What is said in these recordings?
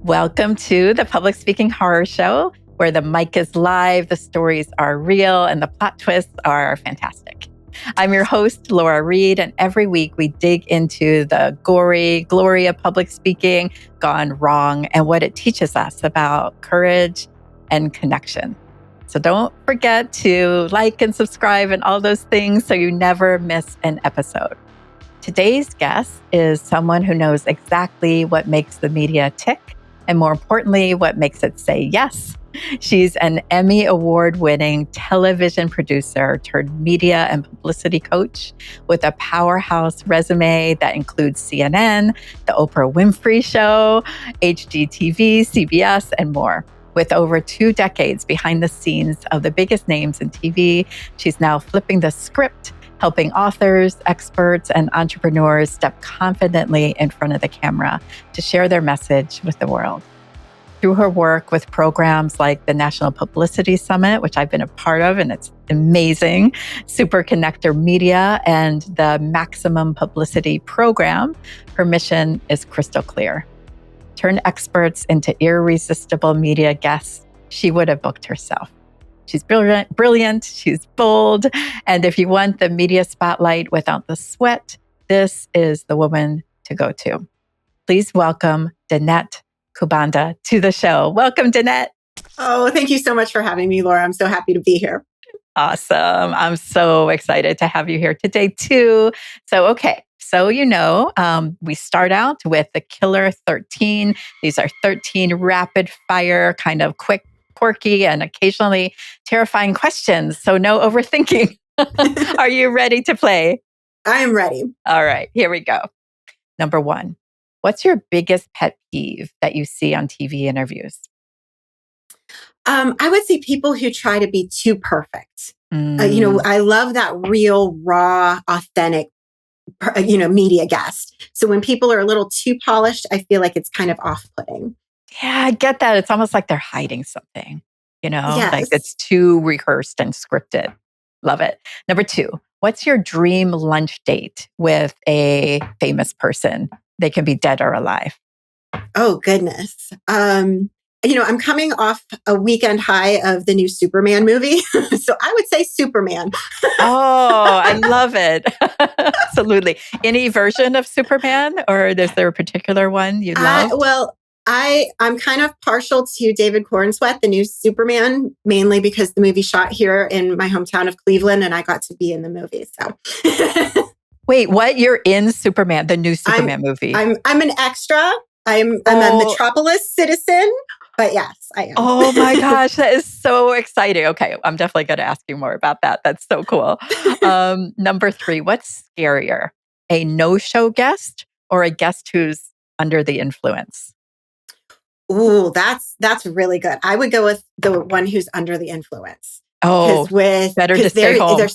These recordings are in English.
Welcome to the Public Speaking Horror Show, where the mic is live, the stories are real, and the plot twists are fantastic. I'm your host, Laura Reid, and every week we dig into the gory glory of public speaking gone wrong and what it teaches us about courage and connection. So don't forget to like and subscribe and all those things so you never miss an episode. Today's guest is someone who knows exactly what makes the media tick, and more importantly, what makes it say yes. She's an Emmy Award-winning television producer turned media and publicity coach with a powerhouse resume that includes CNN, the Oprah Winfrey Show, HGTV, CBS, and more. With over 2 decades behind the scenes of the biggest names in TV, she's now flipping the script, helping authors, experts, and entrepreneurs step confidently in front of the camera to share their message with the world. Through her work with programs like the National Publicity Summit, which I've been a part of, and it's amazing, Super Connector Media, and the Maximum Publicity Program, her mission is crystal clear. Turn experts into irresistible media guests she would have booked herself. She's brilliant, she's bold, and if you want the media spotlight without the sweat, this is the woman to go to. Please welcome Danette Kubanda to the show. Welcome, Danette. Oh, thank you so much for having me, Laura. I'm so happy to be here. Awesome. I'm so excited to have you here today, too. So we start out with the Killer 13. These are 13 rapid fire, kind of quick, quirky, and occasionally terrifying questions. So no overthinking. Are you ready to play? I am ready. All right, here we go. Number 1, what's your biggest pet peeve that you see on TV interviews? I would say people who try to be too perfect. I love that real, raw, authentic, media guest. So when people are a little too polished, I feel like it's kind of off-putting. Yeah, I get that. It's almost like they're hiding something, Yes. like it's too rehearsed and scripted. Love it. Number 2, what's your dream lunch date with a famous person? They can be dead or alive. Oh, goodness. I'm coming off a weekend high of the new Superman movie. So I would say Superman. Oh, I love it. Absolutely. Any version of Superman, or is there a particular one you love? I'm kind of partial to David Cornsweet, the new Superman, mainly because the movie shot here in my hometown of Cleveland, and I got to be in the movie. So, wait, what? You're in Superman, the new Superman movie? I'm an extra. I'm a Metropolis citizen, but yes, I am. Oh my gosh, that is so exciting. Okay, I'm definitely going to ask you more about that. That's so cool. Number 3, what's scarier, a no-show guest or a guest who's under the influence? Ooh, that's really good. I would go with the one who's under the influence. Oh, better to stay home.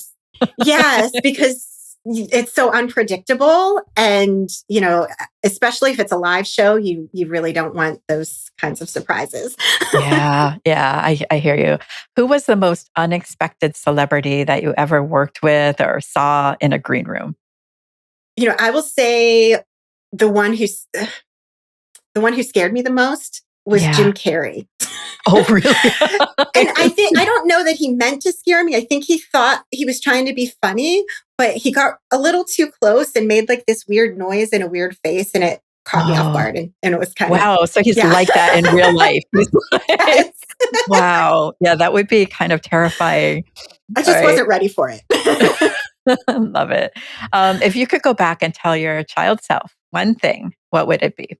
Yes, because it's so unpredictable. And, especially if it's a live show, you really don't want those kinds of surprises. Yeah, I hear you. Who was the most unexpected celebrity that you ever worked with or saw in a green room? I will say the one who scared me the most was Jim Carrey. Oh, really? And I don't know that he meant to scare me. I think he thought he was trying to be funny, but he got a little too close and made like this weird noise and a weird face, and it caught me off guard. And it was kind of... Wow, so he's like that in real life. Yes. Wow. Yeah, that would be kind of terrifying. I just wasn't ready for it. Love it. If you could go back and tell your child self one thing, what would it be?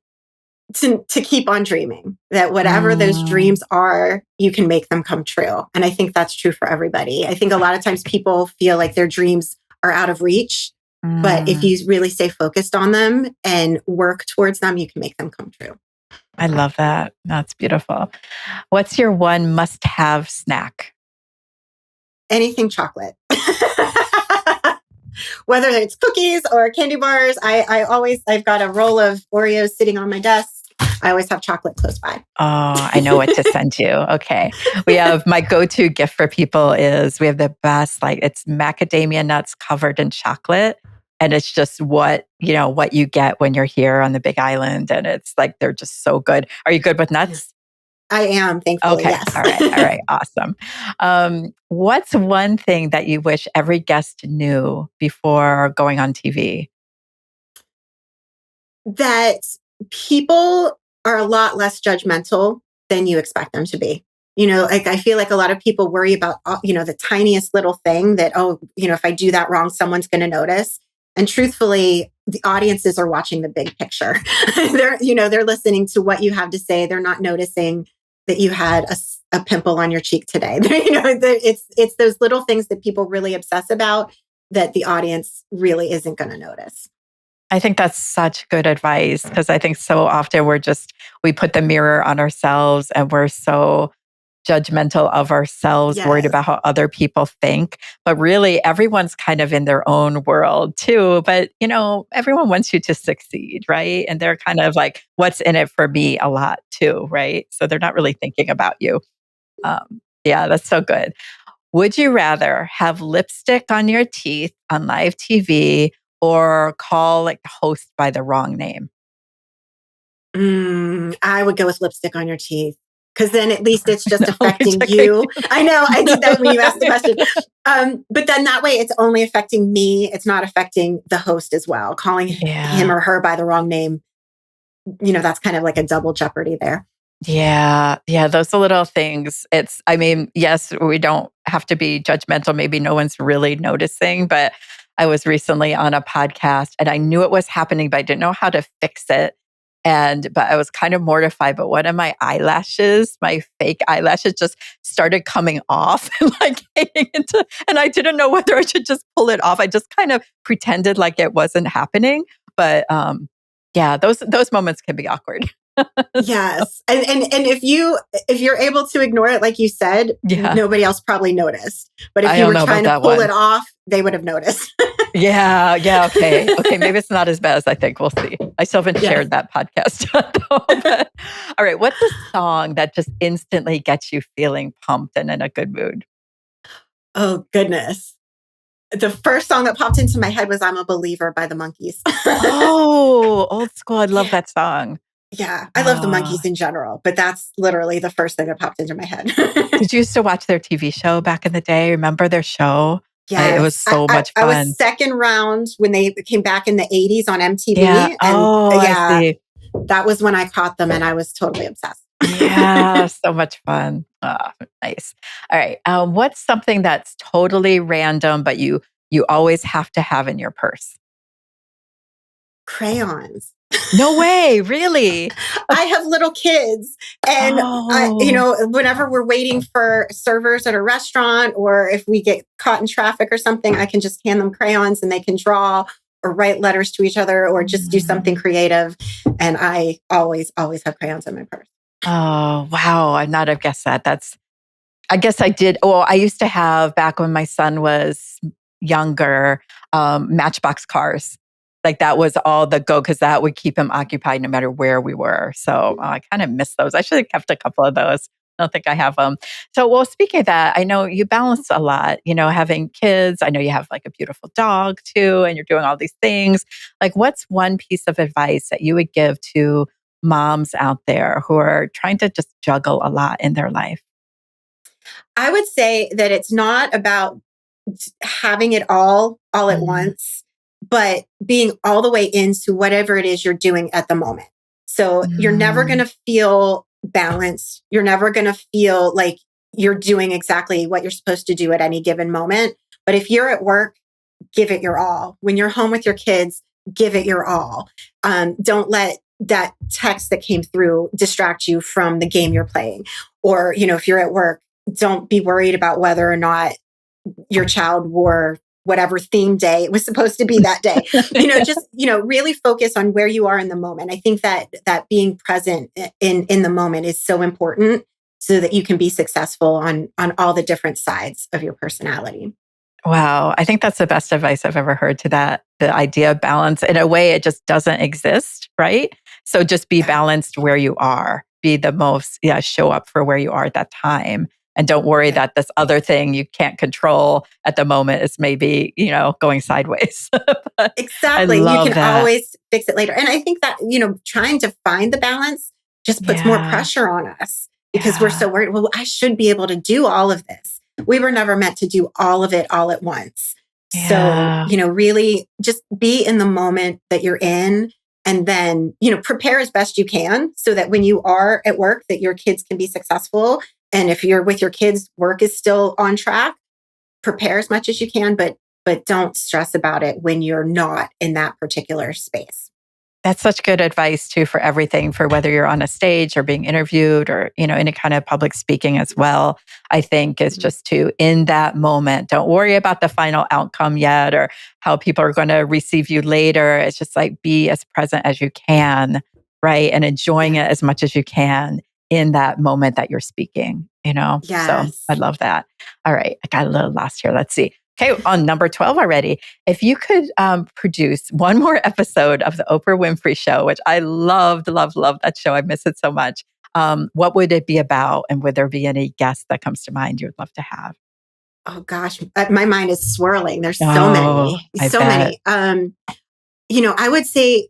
To keep on dreaming, that whatever those dreams are, you can make them come true. And I think that's true for everybody. I think a lot of times people feel like their dreams are out of reach, but if you really stay focused on them and work towards them, you can make them come true. I love that. That's beautiful. What's your one must-have snack? Anything chocolate. Whether it's cookies or candy bars, I've got a roll of Oreos sitting on my desk. I always have chocolate close by. Oh, I know what to send you. Okay. We have my go-to gift for people is we have the best, it's macadamia nuts covered in chocolate. And it's just what you get when you're here on the Big Island. And it's like, they're just so good. Are you good with nuts? I am, thankfully, Okay. yes. All right. Awesome. What's one thing that you wish every guest knew before going on TV? That people are a lot less judgmental than you expect them to be. Like I feel like a lot of people worry about, the tiniest little thing that, if I do that wrong, someone's going to notice. And truthfully, the audiences are watching the big picture. They're listening to what you have to say. They're not noticing that you had a pimple on your cheek today. It's those little things that people really obsess about that the audience really isn't going to notice. I think that's such good advice, because I think so often we put the mirror on ourselves and we're so judgmental of ourselves, worried Yes. about how other people think. But really, everyone's kind of in their own world too. But, everyone wants you to succeed, right? And they're kind of like, what's in it for me a lot too, right? So they're not really thinking about you. Yeah, that's so good. Would you rather have lipstick on your teeth on live TV or call like the host by the wrong name? I would go with lipstick on your teeth, because then at least it's just No, affecting it's okay. you. I know, I did that when you asked the question. But then that way it's only affecting me. It's not affecting the host as well. Calling him or her by the wrong name, that's kind of like a double jeopardy there. Yeah. Those little things. Yes, we don't have to be judgmental. Maybe no one's really noticing, but I was recently on a podcast and I knew it was happening, but I didn't know how to fix it. But I was kind of mortified. But one of my fake eyelashes just started coming off and like hanging and I didn't know whether I should just pull it off. I just kind of pretended like it wasn't happening. But those moments can be awkward. Yes. And if you're able to ignore it, like you said, nobody else probably noticed. But if you were trying to pull it off, they would have noticed. Yeah. Okay. Maybe it's not as bad as I think. We'll see. I still haven't shared that podcast. But, all right. What's a song that just instantly gets you feeling pumped and in a good mood? Oh, goodness. The first song that popped into my head was I'm a Believer by the Monkees. Oh, old school. I love that song. Yeah, I love the Monkees in general, but that's literally the first thing that popped into my head. Did you used to watch their TV show back in the day? Remember their show? Yes. It was so much fun. I was second round when they came back in the 80s on MTV. Yeah. I see. That was when I caught them and I was totally obsessed. Yeah, so much fun. Oh, nice. All right. What's something that's totally random, but you always have to have in your purse? Crayons. No way, really? I have little kids and, whenever we're waiting for servers at a restaurant or if we get caught in traffic or something, I can just hand them crayons and they can draw or write letters to each other or just do something creative. And I always have crayons in my purse. Oh, wow. I'd not have guessed that. I guess I did. Well, I used to have, back when my son was younger, Matchbox cars. Like that was all the go, because that would keep him occupied no matter where we were. So I kind of miss those. I should have kept a couple of those. I don't think I have them. So, well, speaking of that, I know you balance a lot, having kids. I know you have like a beautiful dog too, and you're doing all these things. Like, what's one piece of advice that you would give to moms out there who are trying to just juggle a lot in their life? I would say that it's not about having it all at once, but being all the way into whatever it is you're doing at the moment. So you're never going to feel balanced. You're never going to feel like you're doing exactly what you're supposed to do at any given moment. But if you're at work, give it your all. When you're home with your kids, give it your all. Don't let that text that came through distract you from the game you're playing. Or, if you're at work, don't be worried about whether or not your child wore whatever theme day it was supposed to be that day. Really focus on where you are in the moment. I think that being present in the moment is so important so that you can be successful on all the different sides of your personality. Wow. I think that's the best advice I've ever heard to that. The idea of balance, in a way, it just doesn't exist, right? So just be balanced where you are, be the most, show up for where you are at that time. And don't worry that this other thing you can't control at the moment is maybe, going sideways. But I Exactly. You love can that. always fix it later. And I think that, trying to find the balance just puts more Yeah. pressure on us because we're Yeah. so worried. Well, I should be able to do all of this. We were never meant to do all of it all at once. So, Yeah. really just be in the moment that you're in and then, prepare as best you can so that when you are at work, that your kids can be successful. And if you're with your kids, work is still on track. Prepare as much as you can, but don't stress about it when you're not in that particular space. That's such good advice too for everything, for whether you're on a stage or being interviewed or, any kind of public speaking as well. I think is just to, in that moment, don't worry about the final outcome yet or how people are going to receive you later. It's just like be as present as you can, right? And enjoying it as much as you can in that moment that you're speaking, So Yes. I love that. All right. I got a little lost here. Let's see. Okay, on number 12 already. If you could produce one more episode of the Oprah Winfrey Show, which I loved, loved, loved that show. I miss it so much. What would it be about? And would there be any guest that comes to mind you would love to have? Oh gosh, my mind is swirling. There's so Oh, many, I so bet. many. I would say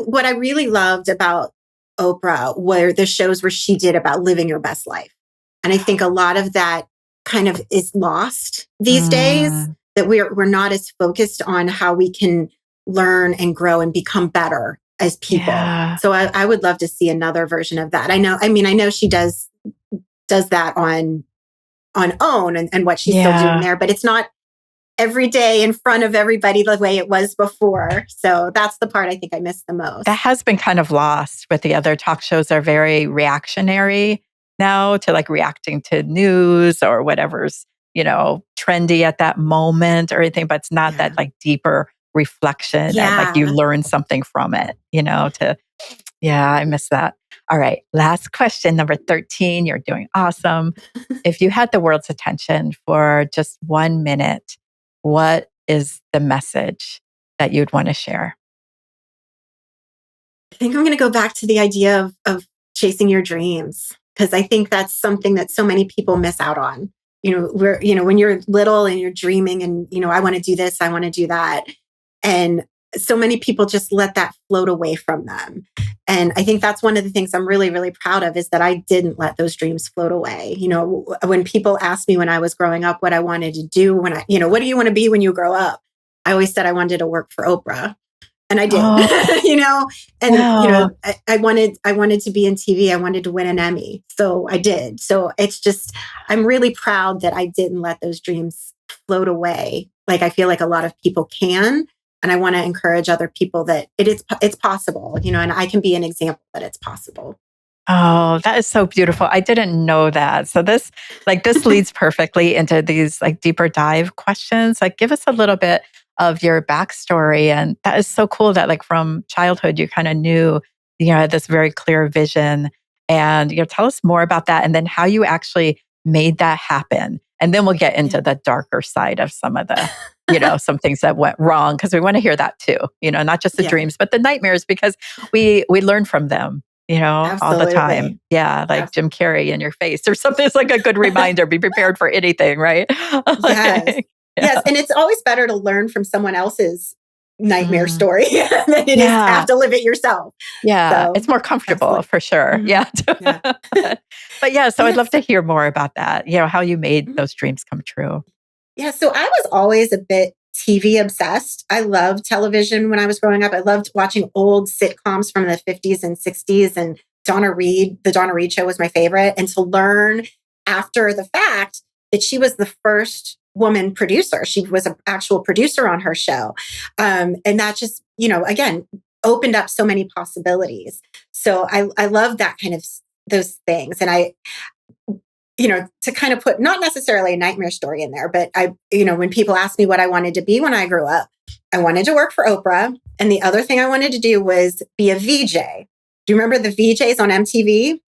what I really loved about Oprah were the shows where she did about living your best life. And I think a lot of that kind of is lost these days, that we're not as focused on how we can learn and grow and become better as people. Yeah. So I would love to see another version of that. I know she does that on OWN and what she's still doing there, but it's not every day in front of everybody the way it was before. So that's the part I think I miss the most. That has been kind of lost with the other talk shows are very reactionary now to like reacting to news or whatever's, trendy at that moment or anything, but it's not that like deeper reflection and like you learn something from it, I miss that. All right. Last question, number 13. You're doing awesome. If you had the world's attention for just 1 minute, what is the message that you'd want to share? I think I'm going to go back to the idea of chasing your dreams, because I think that's something that so many people miss out on. When you're little and you're dreaming and, I want to do this, I want to do that. And so many people just let that float away from them. And I think that's one of the things I'm really, really proud of is that I didn't let those dreams float away. When people asked me when I was growing up what I wanted to do, what do you want to be when you grow up? I always said I wanted to work for Oprah. And I did, I wanted to be in TV. I wanted to win an Emmy. So I did. So it's just, I'm really proud that I didn't let those dreams float away. Like I feel like a lot of people can. And I want to encourage other people that it's possible, and I can be an example that it's possible. Oh, that is so beautiful. I didn't know that. So this leads perfectly into these like deeper dive questions. Like give us a little bit of your backstory. And that is so cool that like from childhood, you kind of knew, had this very clear vision and, tell us more about that and then how you actually made that happen. And then we'll get into the darker side of some of the, some things that went wrong because we want to hear that too, not just the dreams, but the nightmares because we learn from them. All the time. Yeah, like Jim Carrey in your face or something. It's like a good reminder. Be prepared for anything, right? Yes. Yes. And it's always better to learn from someone else's nightmare story than it is to have to live it yourself. Yeah. So, it's more comfortable for sure. Mm-hmm. Yeah. But so I'd love to hear more about that, how you made those dreams come true. Yeah. So I was always a bit TV obsessed. I loved television when I was growing up. I loved watching old sitcoms from the 50s and 60s. And the Donna Reid show was my favorite. And to learn after the fact that she was the first woman producer. She was an actual producer on her show. And that just, again, opened up so many possibilities. So I love that kind of those things. And I, to kind of put not necessarily a nightmare story in there, but when people ask me what I wanted to be when I grew up, I wanted to work for Oprah. And the other thing I wanted to do was be a VJ. Do you remember the VJs on MTV?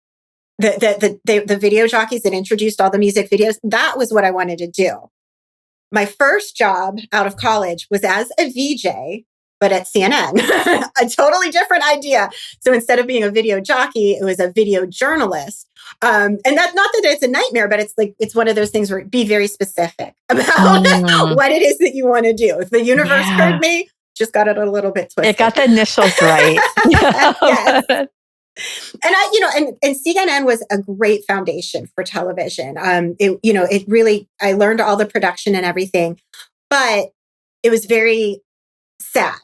The video jockeys that introduced all the music videos? That was what I wanted to do. My first job out of college was as a VJ but at CNN, a totally different idea. So instead of being a video jockey, it was a video journalist. And that's not that it's a nightmare, but it's one of those things where be very specific about what it is that you want to do. If the universe heard me, just got it a little bit twisted. It got the initials right. Yes. And CNN was a great foundation for television. It really, I learned all the production and everything, but it was very sad,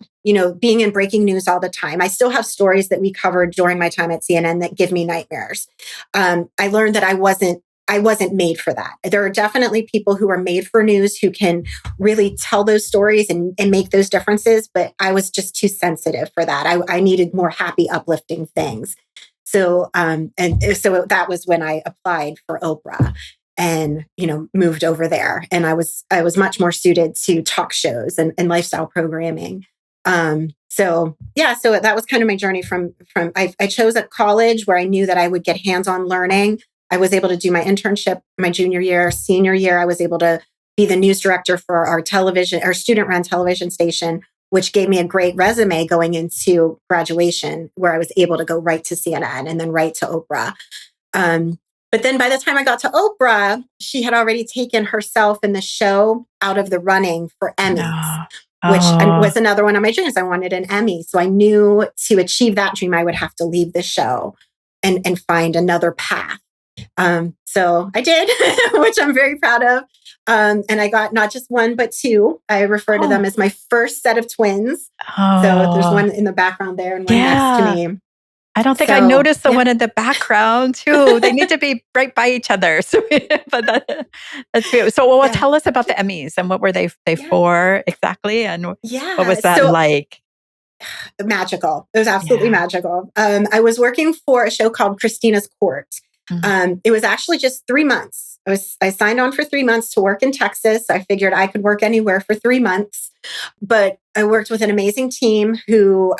being in breaking news all the time. I still have stories that we covered during my time at CNN that give me nightmares. I learned that I wasn't made for that. There are definitely people who are made for news who can really tell those stories and make those differences, but I was just too sensitive for that. I needed more happy, uplifting things. So that was when I applied for Oprah and, moved over there. And I was much more suited to talk shows and lifestyle programming. So that was kind of my journey from I chose a college where I knew that I would get hands-on learning. I was able to do my internship my junior year, senior year. I was able to be the news director for our student-run television station, which gave me a great resume going into graduation, where I was able to go right to CNN and then right to Oprah. But then by the time I got to Oprah, she had already taken herself and the show out of the running for Emmys, which was another one of my dreams. I wanted an Emmy. So I knew to achieve that dream, I would have to leave the show and find another path. So I did, which I'm very proud of. And I got not just one, but two. I refer to them as my first set of twins. So there's one in the background there and one next to me. I don't think I noticed the one in the background too. They need to be right by each other. So, but that's beautiful. So, tell us about the Emmys and what were they for exactly, and what was that like? Magical. It was absolutely magical. I was working for a show called Christina's Court. It was actually just 3 months. I signed on for 3 months to work in Texas. I figured I could work anywhere for 3 months, but I worked with an amazing team who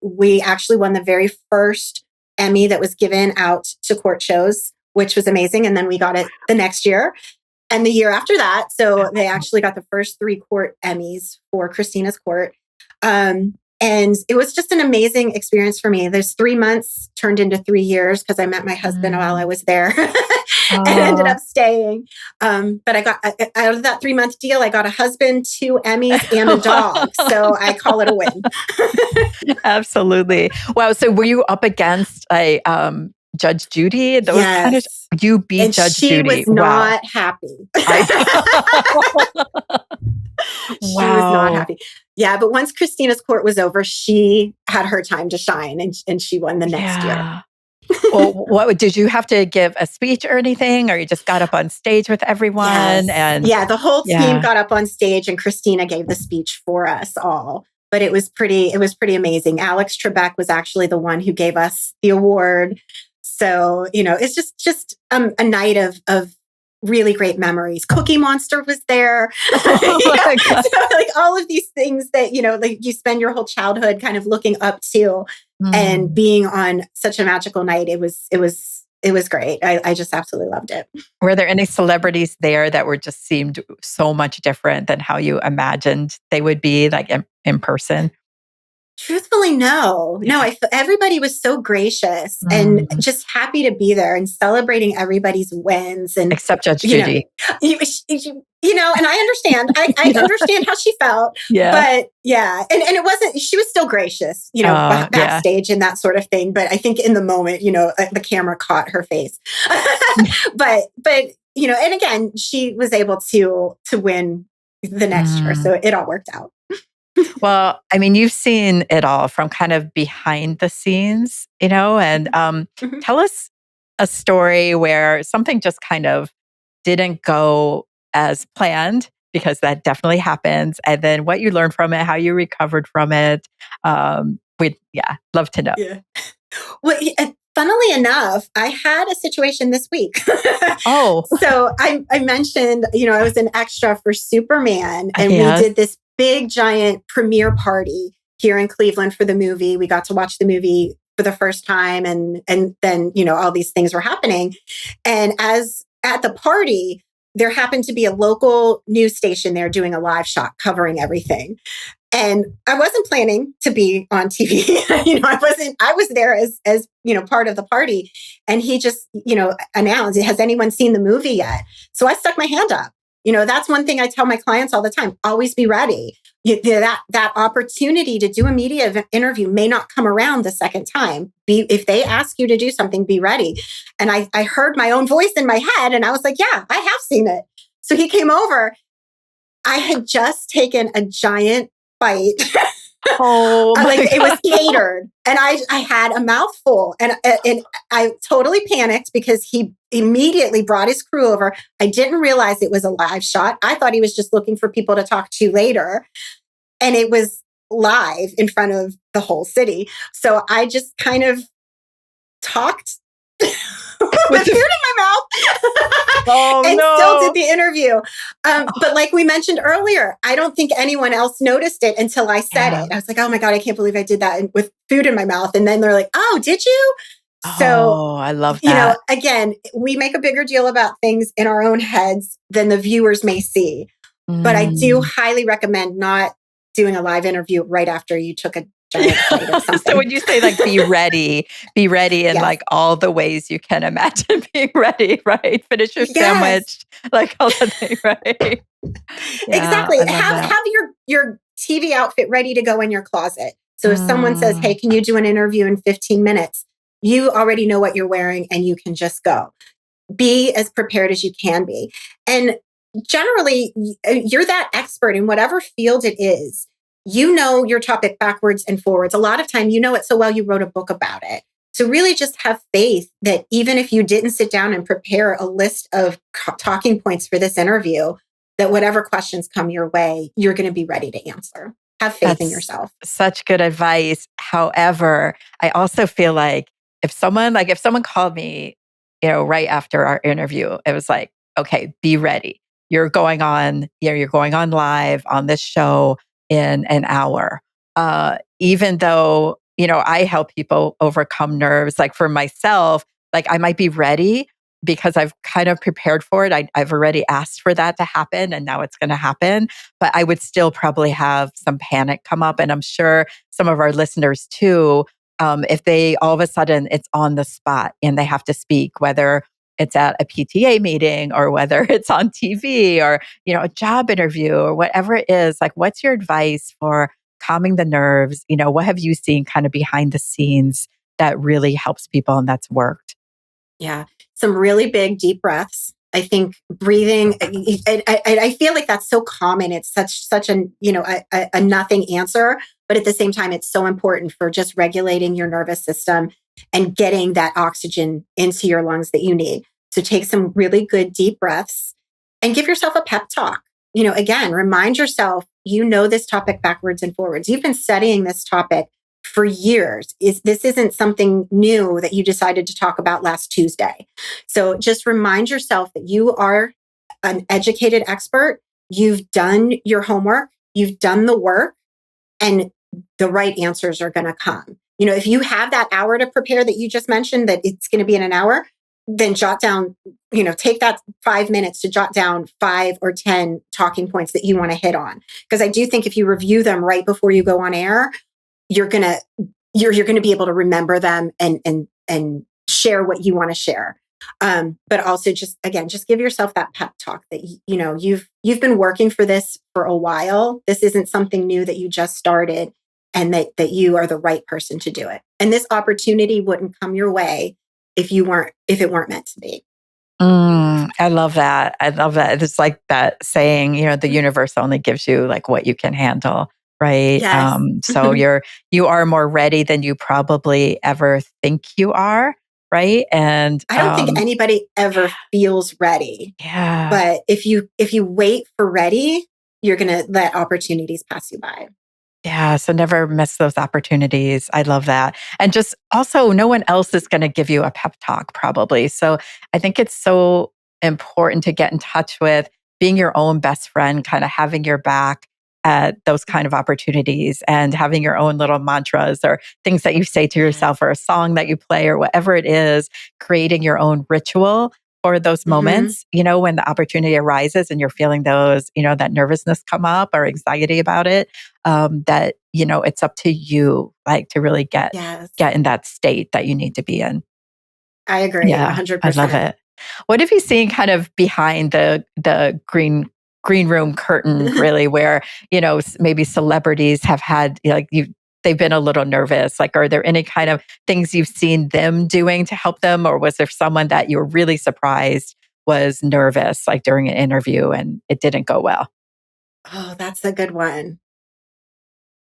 we actually won the very first Emmy that was given out to court shows, which was amazing. And then we got it the next year and the year after that. So they actually got the first 3 court Emmys for Christina's Court. And it was just an amazing experience for me. Those 3 months turned into 3 years because I met my husband while I was there and ended up staying. But I got out of that 3-month deal, I got a husband, 2 Emmys, and a dog. So I call it a win. Absolutely. Wow. So were you up against Judge Judy? Those kind of, you beat and Judge Judy. She was not happy. She was not happy. Yeah, but once Christina's Court was over, she had her time to shine and she won the next year. Well, did you have to give a speech or anything, or you just got up on stage with everyone? Yes. And the whole team got up on stage and Christina gave the speech for us all. But it was pretty amazing. Alex Trebek was actually the one who gave us the award. So, it's just a night of really great memories. Cookie Monster was there. So, all of these things that, you spend your whole childhood kind of looking up to and being on such a magical night. It was great. I just absolutely loved it. Were there any celebrities there that just seemed so much different than how you imagined they would be like in person? Truthfully, no. Everybody was so gracious and just happy to be there and celebrating everybody's wins. And except Judge Judy. And I understand. I understand how she felt. Yeah. But and it wasn't, she was still gracious, backstage and that sort of thing. But I think in the moment, the camera caught her face. but and again, she was able to win the next year. So it all worked out. Well, I mean, you've seen it all from kind of behind the scenes, and tell us a story where something just kind of didn't go as planned, because that definitely happens. And then what you learned from it, how you recovered from it. We'd love to know. Yeah. Well, funnily enough, I had a situation this week. So I mentioned, I was an extra for Superman, and we did this big giant premiere party here in Cleveland for the movie. We got to watch the movie for the first time, and then all these things were happening. And as at the party, there happened to be a local news station there doing a live shot covering everything. And I wasn't planning to be on TV. I was there as, part of the party. And he just, announced, has anyone seen the movie yet? So I stuck my hand up. That's one thing I tell my clients all the time, always be ready. That opportunity to do a media interview may not come around the second time. If they ask you to do something, be ready. And I heard my own voice in my head and I was like, yeah, I have seen it. So he came over. I had just taken a giant bite. Oh, it was catered, and I had a mouthful, and I totally panicked because he immediately brought his crew over. I didn't realize it was a live shot. I thought he was just looking for people to talk to later, and it was live in front of the whole city. So I just kind of talked with food in my mouth and still did the interview. But like we mentioned earlier, I don't think anyone else noticed it until I said it. I was like, oh my God, I can't believe I did that with food in my mouth. And then they're like, oh, did you? So I love that. Again, we make a bigger deal about things in our own heads than the viewers may see. But I do highly recommend not doing a live interview right after you took a giant bite or something. So when you say like, be ready in like all the ways you can imagine being ready, right? Finish your sandwich, like all the things, right? Exactly. Have your TV outfit ready to go in your closet. So if someone says, hey, can you do an interview in 15 minutes? You already know what you're wearing and you can just go. Be as prepared as you can be. And generally, you're that expert in whatever field it is. You know your topic backwards and forwards. A lot of time, you know it so well, you wrote a book about it. So really just have faith that even if you didn't sit down and prepare a list of talking points for this interview, that whatever questions come your way, you're going to be ready to answer. Have faith in yourself. Such good advice. However, I also feel like if someone called me, right after our interview, it was like, okay, be ready. You're going on live on this show in an hour. Even though, I help people overcome nerves, like for myself, like I might be ready because I've kind of prepared for it. I've already asked for that to happen and now it's going to happen, but I would still probably have some panic come up. And I'm sure some of our listeners too, if they all of a sudden it's on the spot and they have to speak, whether it's at a PTA meeting or whether it's on TV or, a job interview or whatever it is, like, what's your advice for calming the nerves? What have you seen kind of behind the scenes that really helps people and that's worked? Yeah. Some really big deep breaths. I think breathing, I feel like that's so common. It's such a nothing answer, but at the same time, it's so important for just regulating your nervous system and getting that oxygen into your lungs that you need. So take some really good deep breaths and give yourself a pep talk. Again, remind yourself, this topic backwards and forwards. You've been studying this topic for years. This isn't something new that you decided to talk about last Tuesday. So just remind yourself that you are an educated expert. You've done your homework, you've done the work, and the right answers are going to come. If you have that hour to prepare that you just mentioned, that it's going to be in an hour, then jot down, take that 5 minutes to jot down 5 or 10 talking points that you want to hit on. Because I do think if you review them right before you go on air, you're going to be able to remember them and share what you want to share. But also just give yourself that pep talk that, you've been working for this for a while. This isn't something new that you just started, and that you are the right person to do it. And this opportunity wouldn't come your way if it weren't meant to be. I love that. It's like that saying, the universe only gives you like what you can handle. Right. Yes. So you are more ready than you probably ever think you are. Right. And I don't think anybody ever feels ready. Yeah. But if you wait for ready, you're going to let opportunities pass you by. Yeah. So never miss those opportunities. I love that. And just also, no one else is going to give you a pep talk probably. So I think it's so important to get in touch with being your own best friend, kind of having your back at those kind of opportunities and having your own little mantras or things that you say to yourself or a song that you play or whatever it is, creating your own ritual for those moments, when the opportunity arises and you're feeling those, that nervousness come up or anxiety about it. that, it's up to you, like to really get Yes, in that state that you need to be in. I agree, Yeah, I love 100%. it. What have you seen kind of behind the green room curtain, really, where maybe celebrities have had they've been a little nervous? Like, are there any kind of things you've seen them doing to help them, or was there someone that you were really surprised was nervous, like during an interview, and it didn't go well? Oh, that's a good one.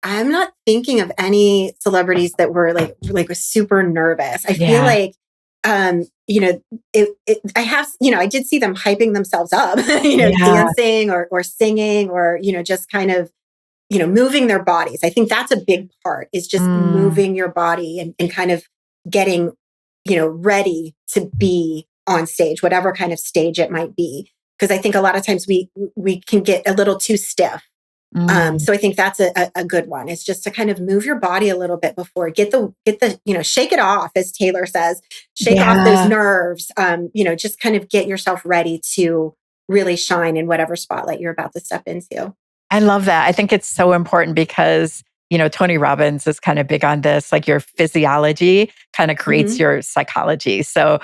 I'm not thinking of any celebrities that were like super nervous. I feel Yeah, like I have, I did see them hyping themselves up, yeah, dancing or singing or, just kind of, moving their bodies. I think that's a big part is just mm, moving your body and kind of getting, ready to be on stage, whatever kind of stage it might be. Because I think a lot of times we can get a little too stiff. mm, So I think that's a good one. It's just to kind of move your body a little bit before get the shake it off, as Taylor says, shake off those yeah. nerves. Just kind of get yourself ready to really shine in whatever spotlight you're about to step into. I love that. I think it's so important because, Tony Robbins is kind of big on this, like your physiology kind of creates Hmm. your psychology. So,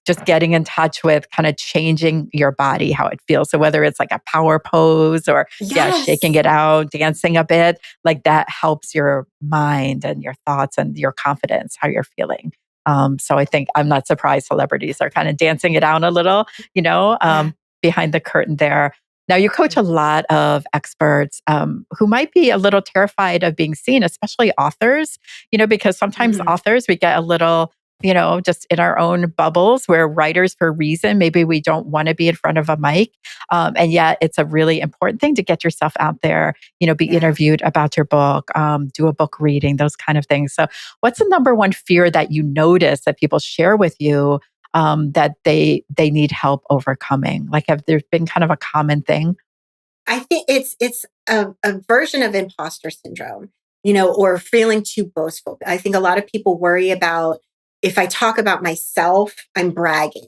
just getting in touch with kind of changing your body, how it feels. So whether it's like a power pose or yeah, shaking Yes. it out, dancing a bit, like that helps your mind and your thoughts and your confidence, how you're feeling. So I think I'm not surprised celebrities are kind of dancing it out a little, Yeah. behind the curtain there. Now, you coach a lot of experts who might be a little terrified of being seen, especially authors, because sometimes Mhm. authors, we get a little, just in our own bubbles. We're writers for a reason. Maybe we don't want to be in front of a mic. And yet, it's a really important thing to get yourself out there, be Yeah. interviewed about your book, do a book reading, those kind of things. So, what's the number one fear that you notice that people share with you that they need help overcoming? Like, have there been kind of a common thing? I think it's a version of imposter syndrome, or feeling too boastful. I think a lot of people worry about if I talk about myself, I'm bragging.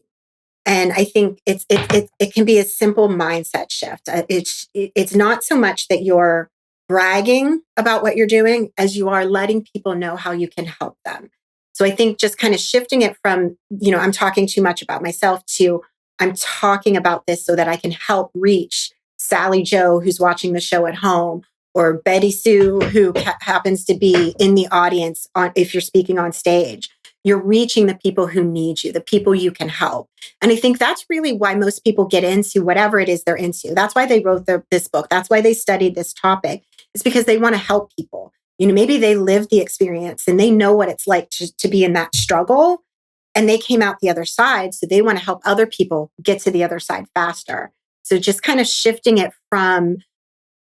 And I think it can be a simple mindset shift. It's not so much that you're bragging about what you're doing as you are letting people know how you can help them. So I think just kind of shifting it from, I'm talking too much about myself to I'm talking about this so that I can help reach Sally Joe, who's watching the show at home, or Betty Sue, who happens to be in the audience if you're speaking on stage. You're reaching the people who need you, the people you can help. And I think that's really why most people get into whatever it is they're into. That's why they wrote this book. That's why they studied this topic. It's because they want to help people. Maybe they lived the experience and they know what it's like to be in that struggle and they came out the other side. So they want to help other people get to the other side faster. So just kind of shifting it from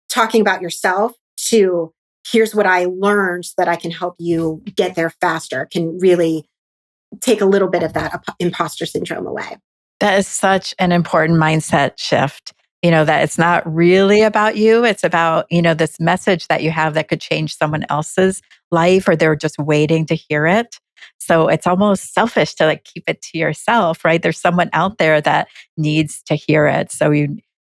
talking about yourself to here's what I learned so that I can help you get there faster can really take a little bit of that imposter syndrome away. That is such an important mindset shift. That it's not really about you. It's about, this message that you have that could change someone else's life or they're just waiting to hear it. So it's almost selfish to like keep it to yourself, right? There's someone out there that needs to hear it. So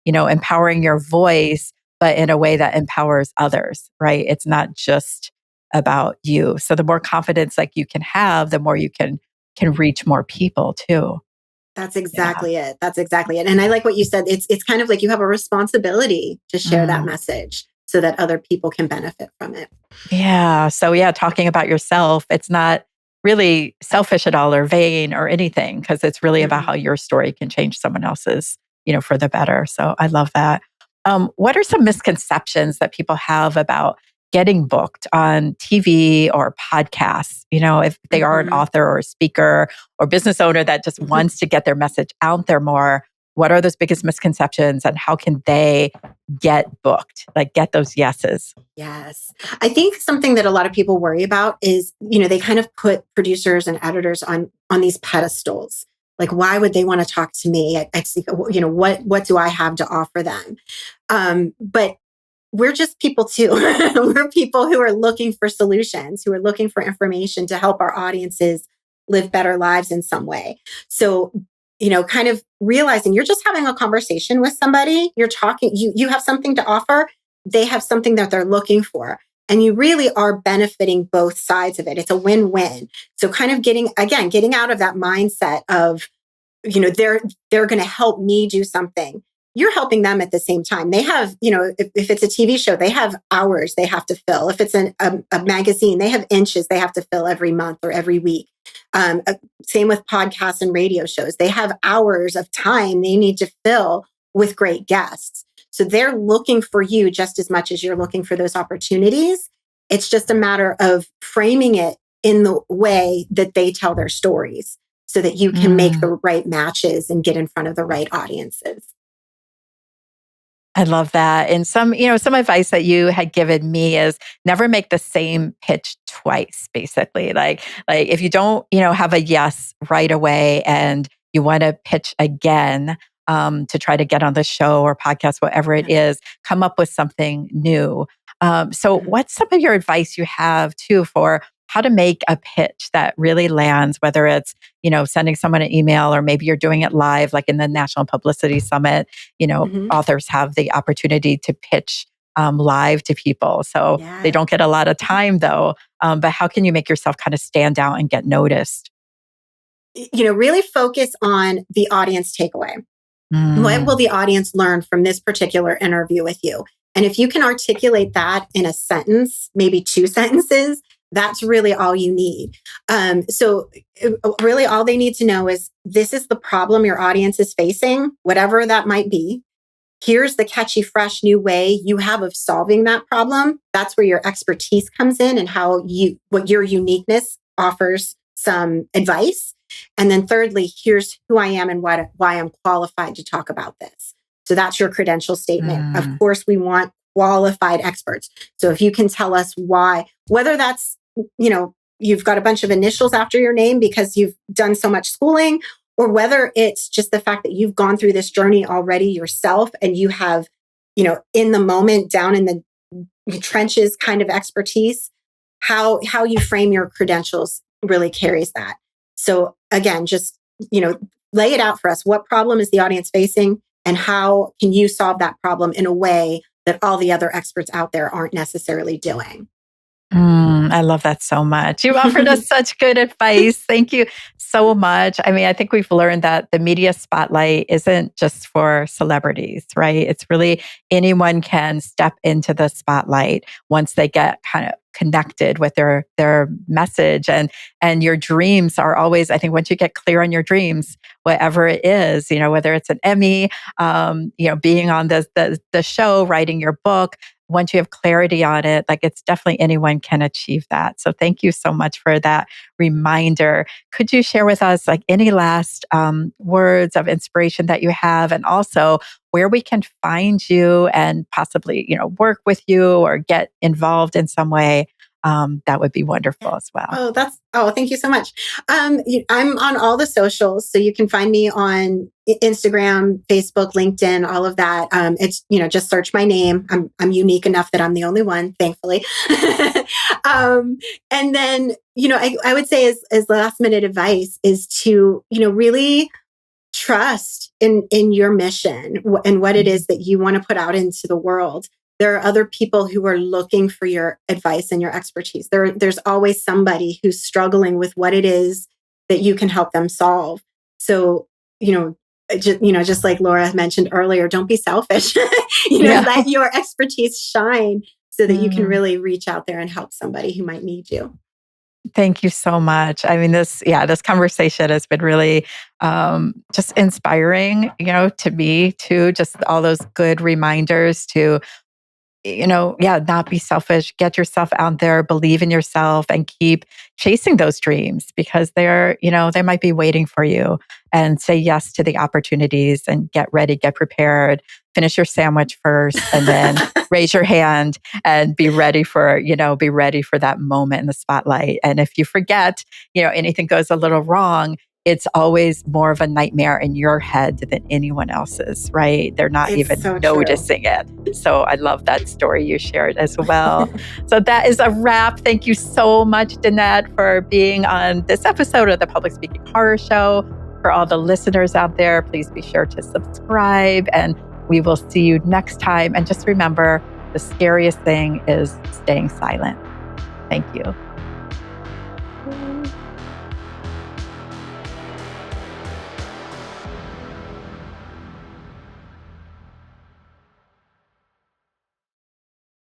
empowering your voice, but in a way that empowers others, right? It's not just about you. So the more confidence like you can have, the more you can reach more people too. That's Yeah. exactly it. That's exactly it. And I like what you said. It's kind of like you have a responsibility to share that Mm. message so that other people can benefit from it. Yeah. So, yeah, talking about yourself, it's not really selfish at all or vain or anything because it's really about Mm-mm. how your story can change someone else's, for the better. So, I love that. What are some misconceptions that people have about getting booked on TV or podcasts? If they are an Mhm. author or a speaker or business owner that just wants to get their message out there more, what are those biggest misconceptions and how can they get booked, like get those yeses? Yes. I think something that a lot of people worry about is, they kind of put producers and editors on these pedestals. Like, why would they want to talk to me? I see, what do I have to offer them? But we're just people too. We're people who are looking for solutions, who are looking for information to help our audiences live better lives in some way. So, kind of realizing you're just having a conversation with somebody, you're talking, you have something to offer. they have something that they're looking for. And you really are benefiting both sides of it. It's a win-win. So kind of getting out of that mindset of, they're going to help me do something. You're helping them at the same time. They have, if it's a TV show, they have hours they have to fill. If it's a magazine, they have inches they have to fill every month or every week. Same with podcasts and radio shows. They have hours of time they need to fill with great guests. So they're looking for you just as much as you're looking for those opportunities. It's just a matter of framing it in the way that they tell their stories so that you can make the right matches and get in front of the right audiences. I love that. And some advice that you had given me is never make the same pitch twice, basically. Like if you don't, have a yes right away and you want to pitch again, to try to get on the show or podcast, whatever it is, come up with something new. So what's some of your advice you have too for how to make a pitch that really lands, whether it's, sending someone an email or maybe you're doing it live, like in the National Publicity Summit, authors have the opportunity to pitch live to people. So they don't get a lot of time though. But how can you make yourself kind of stand out and get noticed? Really focus on the audience takeaway. What will the audience learn from this particular interview with you? And if you can articulate that in a sentence, maybe 2 sentences, that's really all you need. So really all they need to know is this is the problem your audience is facing, whatever that might be. Here's the catchy, fresh new way you have of solving that problem. That's where your expertise comes in and what your uniqueness offers some advice. And then thirdly, here's who I am and why I'm qualified to talk about this. So that's your credential statement. Of course, we want qualified experts. So if you can tell us why, whether that's, you've got a bunch of initials after your name because you've done so much schooling, or whether it's just the fact that you've gone through this journey already yourself and you have, in the moment, down in the trenches kind of expertise, how you frame your credentials really carries that. So again, just, lay it out for us. What problem is the audience facing and how can you solve that problem in a way that all the other experts out there aren't necessarily doing? I love that so much. You offered us such good advice. Thank you so much. I mean, I think we've learned that the media spotlight isn't just for celebrities, right? It's really anyone can step into the spotlight once they get kind of connected with their message, and your dreams are always, I think, once you get clear on your dreams, whatever it is, whether it's an Emmy, being on the show, writing your book. Once you have clarity on it, like it's definitely anyone can achieve that. So thank you so much for that reminder. Could you share with us like any last words of inspiration that you have, and also where we can find you and possibly, work with you or get involved in some way? That would be wonderful as well. Thank you so much. I'm on all the socials, so you can find me on Instagram, Facebook, LinkedIn, all of that. It's, just search my name. I'm unique enough that I'm the only one, thankfully. And then, I would say as last minute advice is to, really trust in your mission and what it is that you want to put out into the world. There are other people who are looking for your advice and your expertise. There's always somebody who's struggling with what it is that you can help them solve. So, just like Laura mentioned earlier, don't be selfish. Let your expertise shine so that you can really reach out there and help somebody who might need you. Thank you so much. I mean, this conversation has been really just inspiring, to me too. Just all those good reminders to, not be selfish, get yourself out there, believe in yourself, and keep chasing those dreams because they might be waiting for you. And say yes to the opportunities and get ready, get prepared, finish your sandwich first, and then raise your hand and be ready for that moment in the spotlight. And if you forget, anything goes a little wrong, it's always more of a nightmare in your head than anyone else's, right? They're not even noticing it. So I love that story you shared as well. So that is a wrap. Thank you so much, Danette, for being on this episode of the Public Speaking Horror Show. For all the listeners out there, please be sure to subscribe, and we will see you next time. And just remember, The scariest thing is staying silent. Thank you.